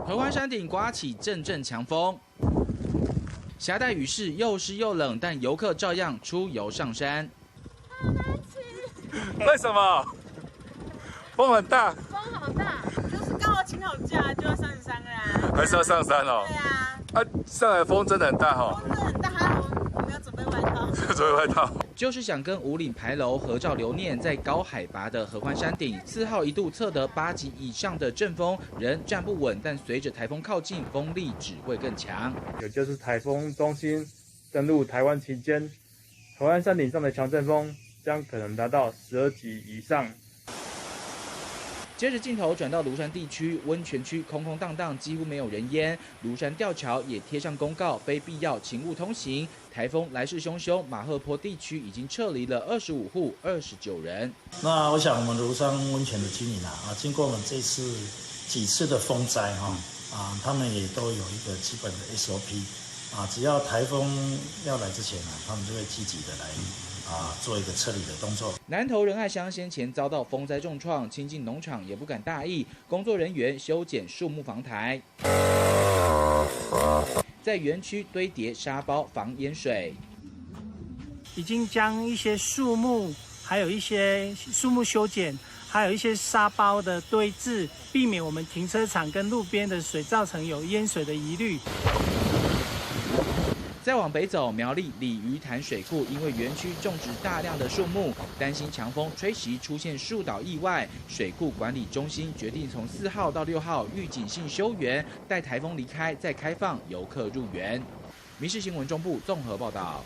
合欢山顶刮起阵阵强风，夹带雨势又湿又冷，但游客照样出游上山。为什么？风很大。风好大，就是刚好请好假就要上山了啊。还是要上山哦。对啊。上海风真的很大哈。风真的很大，还好我们要准备外套。准备外套。就是想跟五岭牌楼合照留念，在高海拔的合欢山顶，4号一度测得8级以上的阵风，仍站不稳，但随着台风靠近，风力只会更强。也就是台风中心登陆台湾期间，合欢山顶上的强阵风将可能达到12级以上。接着镜头转到庐山地区，温泉区空空荡荡，几乎没有人烟。庐山吊桥也贴上公告，非必要请勿通行。台风来势汹汹，马赫坡地区已经撤离了25户，29人。那我想，我们庐山温泉的居民经过我们这次几次的风灾他们也都有一个基本的 SOP 只要台风要来之前他们就会积极的来。做一个撤离的动作。南投仁爱乡先前遭到风灾重创，亲近农场也不敢大意，工作人员修剪树木防台，在园区堆叠沙包防淹水。已经将一些树木，还有一些树木修剪，还有一些沙包的堆置，避免我们停车场跟路边的水造成有淹水的疑虑。再往北走，苗栗鲤鱼潭水库因为园区种植大量的树木，担心强风吹袭出现树倒意外，水库管理中心决定从4号到6号预警性休园，待台风离开再开放游客入园。民视新闻中部综合报道。